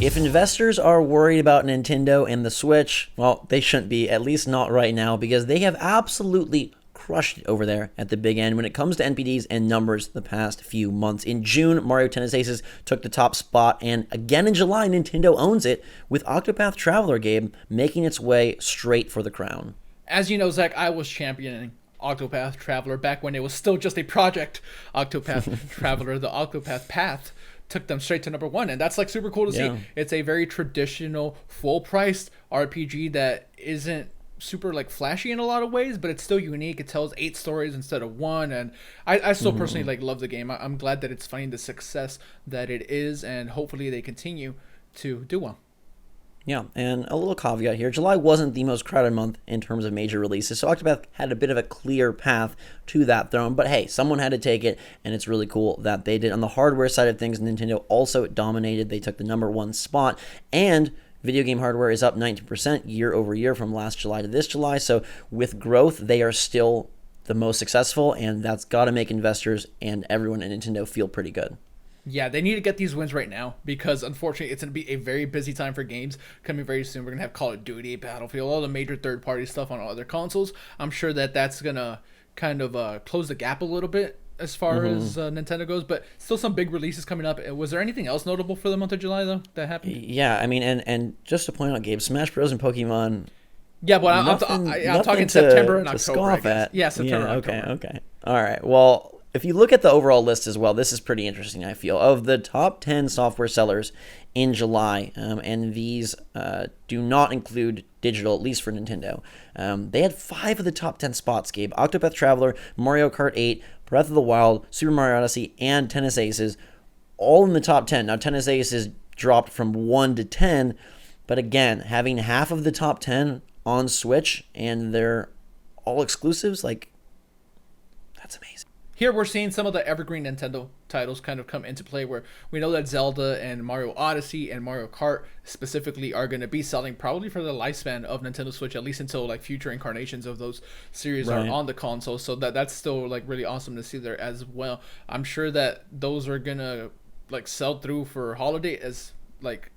If investors are worried about Nintendo and the Switch, well, they shouldn't be, at least not right now, because they have absolutely crushed it over there at the big end when it comes to NPDs and numbers the past few months. In June, Mario Tennis Aces took the top spot, and again in July, Nintendo owns it with Octopath Traveler game making its way straight for the crown. As you know, Zach, I was championing Octopath Traveler back when it was still just a project. Octopath Traveler, the Octopath Path, took them straight to number one, and that's like super cool to see. It's a very traditional full-priced RPG that isn't super like flashy in a lot of ways, but it's still unique. It tells 8 stories instead of 1, and I still personally like love the game. I'm glad that it's finding the success that it is, and hopefully they continue to do well. Yeah, and a little caveat here. July wasn't the most crowded month in terms of major releases, so Octopath had a bit of a clear path to that throne. But hey, someone had to take it, and it's really cool that they did. On the hardware side of things, Nintendo also dominated. They took the number 1 spot, and video game hardware is up 19% year over year from last July to this July. So with growth, they are still the most successful, and that's got to make investors and everyone at Nintendo feel pretty good. Yeah, they need to get these wins right now because, unfortunately, it's going to be a very busy time for games coming very soon. We're going to have Call of Duty, Battlefield, all the major third-party stuff on all other consoles. I'm sure that that's going to kind of close the gap a little bit as far as Nintendo goes, but still some big releases coming up. Was there anything else notable for the month of July, though, that happened? Yeah, I mean, and just to point out, Gabe, Smash Bros. And Pokemon... Yeah, but I'm talking September and October. Yeah, September and October. Okay. All right, well... If you look at the overall list as well, this is pretty interesting, I feel. Of the top 10 software sellers in July, and these do not include digital, at least for Nintendo, they had 5 of the top 10 spots, Gabe. Octopath Traveler, Mario Kart 8, Breath of the Wild, Super Mario Odyssey, and Tennis Aces, all in the top 10. Now, Tennis Aces dropped from 1 to 10, but again, having half of the top 10 on Switch, and they're all exclusives, like, that's amazing. Here we're seeing some of the evergreen Nintendo titles kind of come into play, where we know that Zelda and Mario Odyssey and Mario Kart specifically are going to be selling probably for the lifespan of Nintendo Switch, at least until like future incarnations of those series are on the console. So that's still like really awesome to see there as well. I'm sure that those are going to like sell through for holiday as like,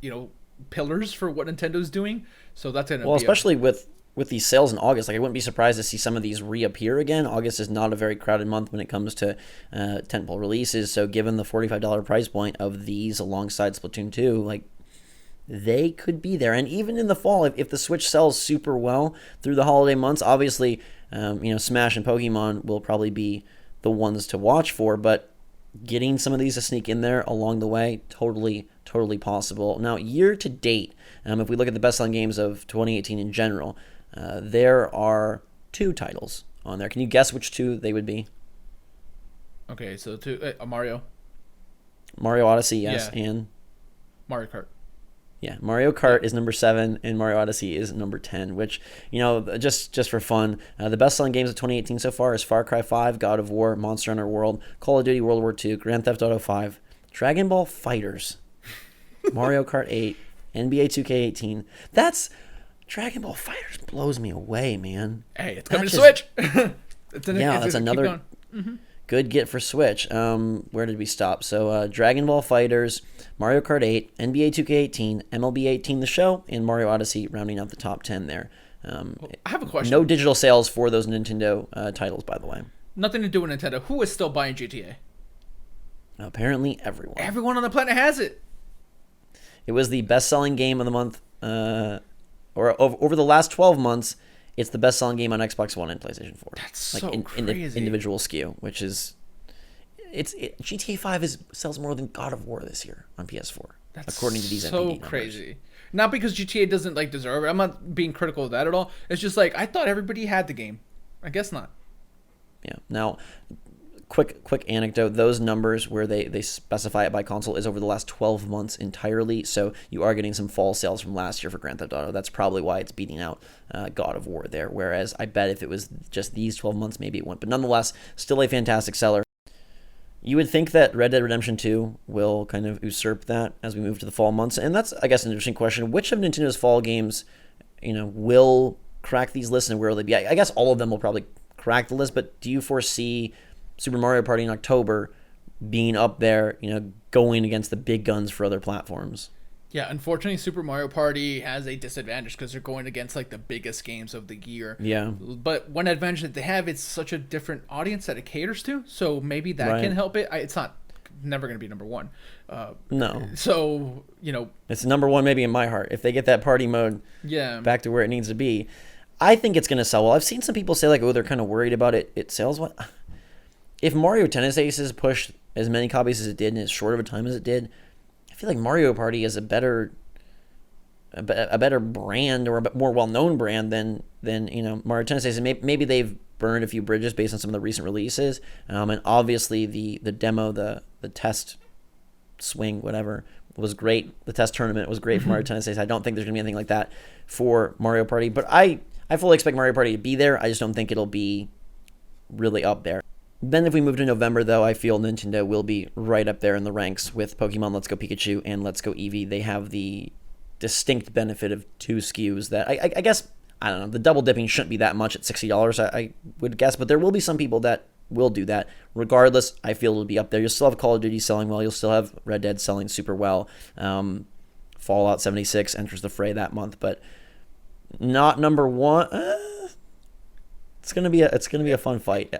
you know, pillars for what Nintendo's doing. So that's going to be especially with these sales in August, like I wouldn't be surprised to see some of these reappear again. August is not a very crowded month when it comes to tentpole releases, so given the $45 price point of these alongside Splatoon 2, like they could be there. And even in the fall, if the Switch sells super well through the holiday months, obviously, Smash and Pokemon will probably be the ones to watch for, but getting some of these to sneak in there along the way, totally possible. Now, year to date, if we look at the best-selling games of 2018 in general, there are 2 titles on there. Can you guess which 2 they would be? Okay, so Mario Odyssey, yes, yeah. And Mario Kart. Yeah, Mario Kart is number 7, and Mario Odyssey is number 10, which, just for fun, the best-selling games of 2018 so far is Far Cry 5, God of War, Monster Hunter World, Call of Duty World War II, Grand Theft Auto 5, Dragon Ball FighterZ, Mario Kart 8, NBA 2K18. Dragon Ball FighterZ blows me away, man. Hey, it's coming to Switch. That's another good get for Switch. Where did we stop? So Dragon Ball FighterZ, Mario Kart 8, NBA 2K18, MLB 18 The Show, and Mario Odyssey rounding out the top 10 there. I have a question. No digital sales for those Nintendo titles, by the way. Nothing to do with Nintendo. Who is still buying GTA? Apparently everyone. Everyone on the planet has it. It was the best-selling game of the month, or over the last 12 months, it's the best-selling game on Xbox One and PlayStation 4. That's like so crazy. Individual SKU, which is... GTA 5 sells more than God of War this year on PS4, according to these NPD numbers. So crazy. Not because GTA doesn't like deserve it. I'm not being critical of that at all. It's just like, I thought everybody had the game. I guess not. Yeah. Now, quick anecdote, those numbers where they specify it by console is over the last 12 months entirely, so you are getting some fall sales from last year for Grand Theft Auto. That's probably why it's beating out God of War there, whereas I bet if it was just these 12 months, maybe it wouldn't. But nonetheless, still a fantastic seller. You would think that Red Dead Redemption 2 will kind of usurp that as we move to the fall months, and that's, I guess, an interesting question. Which of Nintendo's fall games, will crack these lists, and where will they be? I guess all of them will probably crack the list, but do you foresee Super Mario Party in October being up there, going against the big guns for other platforms? Yeah, unfortunately, Super Mario Party has a disadvantage because they're going against like the biggest games of the year. Yeah. But one advantage that they have, it's such a different audience that it caters to, so maybe that Right. can help it. It's not never going to be number one. No. So It's number one maybe in my heart. If they get that party mode yeah, back to where it needs to be, I think it's going to sell well. I've seen some people say like, oh, they're kind of worried about it sells well. If Mario Tennis Aces pushed as many copies as it did in as short of a time as it did, I feel like Mario Party is a better brand, or a more well-known brand than Mario Tennis Aces. Maybe they've burned a few bridges based on some of the recent releases, and obviously the demo, the test swing, whatever, was great. The test tournament was great for Mario Tennis Aces. I don't think there's gonna be anything like that for Mario Party, but I fully expect Mario Party to be there. I just don't think it'll be really up there. Then if we move to November, though, I feel Nintendo will be right up there in the ranks with Pokemon Let's Go Pikachu and Let's Go Eevee. They have the distinct benefit of two SKUs that I guess, I don't know, the double dipping shouldn't be that much at $60, I would guess, but there will be some people that will do that. Regardless, I feel it'll be up there. You'll still have Call of Duty selling well. You'll still have Red Dead selling super well. Fallout 76 enters the fray that month, but not number one. It's gonna be a fun fight.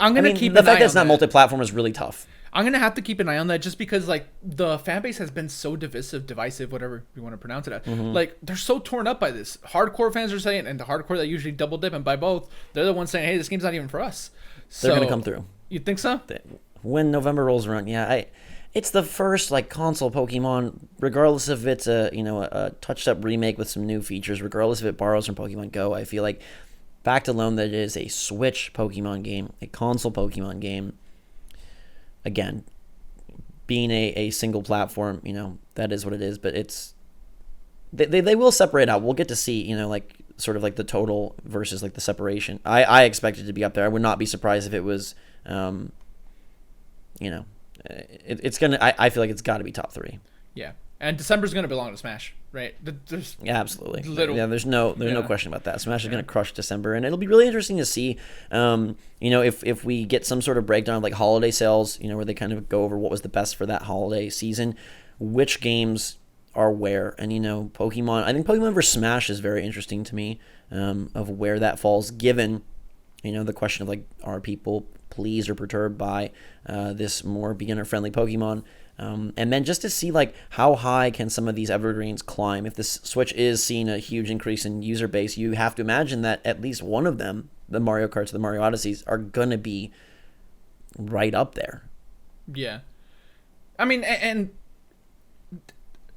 I'm gonna keep the an fact eye that it's on not that. multi-platform is really tough. I'm gonna have to keep an eye on that just because like the fan base has been so divisive, whatever you want to pronounce it at. Like they're so torn up by this. Hardcore fans are saying, and the hardcore that usually double dip and buy both, they're the ones saying, "Hey, this game's not even for us." They're gonna come through. You think so? When November rolls around, yeah, it's the first like console Pokemon, regardless if it's a touched up remake with some new features, regardless if it borrows from Pokemon Go. I feel like fact alone that it is a Switch Pokemon game, a console Pokemon game. Again, being a single platform, that is what it is. But it's they will separate out. We'll get to see, like sort of like the total versus like the separation. I expect it to be up there. I would not be surprised if it was, it's gonna. I feel like it's got to be top 3. Yeah, and December's gonna belong to Smash, right? Yeah, absolutely. Yeah, there's no question about that. Smash is going to crush December, and it'll be really interesting to see, if we get some sort of breakdown of like holiday sales, where they kind of go over what was the best for that holiday season, which games are where, and Pokemon. I think Pokemon vs Smash is very interesting to me, of where that falls, given, the question of like, are people pleased or perturbed by this more beginner-friendly Pokemon? And then just to see like how high can some of these evergreens climb. If this Switch is seeing a huge increase in user base, you have to imagine that at least one of them, the Mario Karts, the Mario Odysseys, are gonna be right up there. Yeah, I mean, and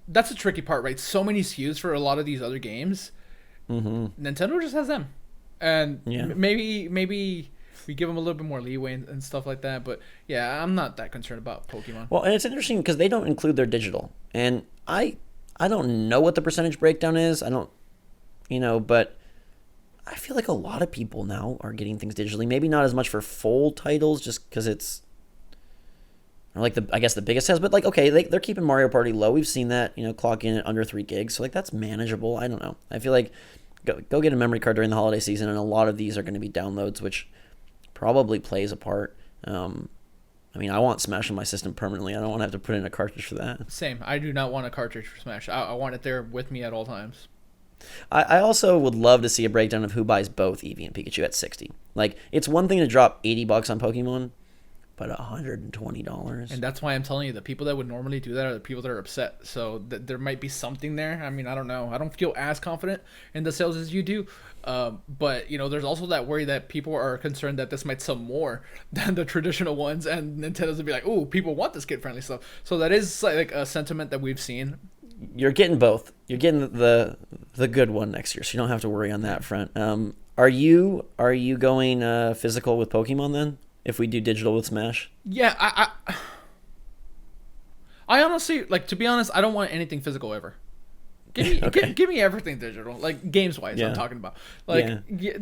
that's the tricky part, right? So many SKUs for a lot of these other games. Nintendo just has them, and maybe we give them a little bit more leeway and stuff like that. But yeah, I'm not that concerned about Pokemon. Well, and it's interesting because they don't include their digital, and I don't know what the percentage breakdown is. I don't, but I feel like a lot of people now are getting things digitally. Maybe not as much for full titles, just because it's like the biggest has. But like, okay, they're keeping Mario Party low. We've seen that, clock in at under 3 gigs, so like that's manageable. I don't know. I feel like go get a memory card during the holiday season, and a lot of these are going to be downloads, which probably plays a part. I want Smash on my system permanently. I don't want to have to put in a cartridge for that. Same. I do not want a cartridge for Smash. I want it there with me at all times. I also would love to see a breakdown of who buys both Eevee and Pikachu at $60. Like, it's one thing to drop $80 on Pokemon, but $120. And that's why I'm telling you, the people that would normally do that are the people that are upset. So there might be something there. I mean, I don't know. I don't feel as confident in the sales as you do. But there's also that worry that people are concerned that this might sell more than the traditional ones, and Nintendo's would be like, "Oh, people want this kid-friendly stuff." So that is like a sentiment that we've seen. You're getting both. You're getting the good one next year, so you don't have to worry on that front. Are you going physical with Pokemon then? If we do digital with Smash? Yeah, I honestly, like, to be honest, I don't want anything physical ever. Give me, give me everything digital, like games wise. I'm talking about, like,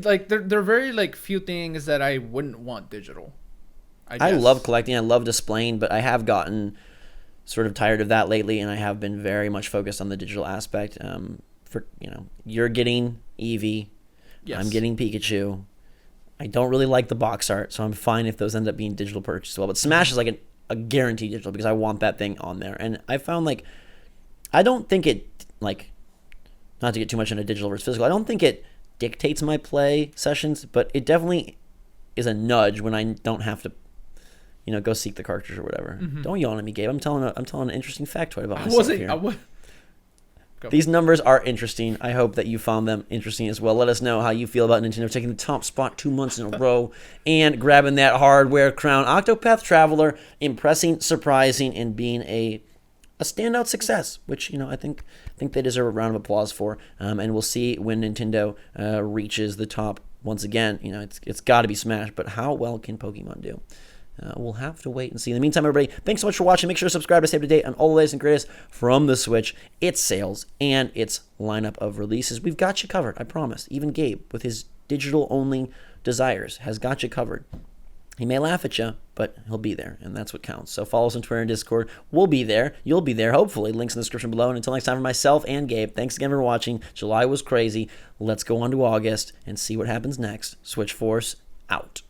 like there are very like few things that I wouldn't want digital. I love collecting. I love displaying, but I have gotten sort of tired of that lately, and I have been very much focused on the digital aspect. You're getting Eevee, I'm getting Pikachu. I don't really like the box art, so I'm fine if those end up being digital purchases as well. But Smash is like a guaranteed digital because I want that thing on there. And I found like I don't think it, like, not to get too much into digital versus physical, I don't think it dictates my play sessions, but it definitely is a nudge when I don't have to, go seek the cartridge or whatever. Don't yawn at me, Gabe. I'm telling an interesting factoid about myself here. These numbers are interesting. I hope that you found them interesting as well. Let us know how you feel about Nintendo taking the top spot 2 months in a row and grabbing that hardware crown. Octopath Traveler, impressing, surprising, and being a standout success, which I think they deserve a round of applause for. And we'll see when Nintendo reaches the top once again. It's got to be Smash, but how well can Pokemon do? We'll have to wait and see. In the meantime, everybody, thanks so much for watching. Make sure to subscribe to stay up to date on all the latest and greatest from the Switch, its sales, and its lineup of releases. We've got you covered, I promise. Even Gabe, with his digital-only desires, has got you covered. He may laugh at you, but he'll be there, and that's what counts. So follow us on Twitter and Discord. We'll be there. You'll be there, hopefully. Links in the description below. And until next time, for myself and Gabe, thanks again for watching. July was crazy. Let's go on to August and see what happens next. Switch Force, out.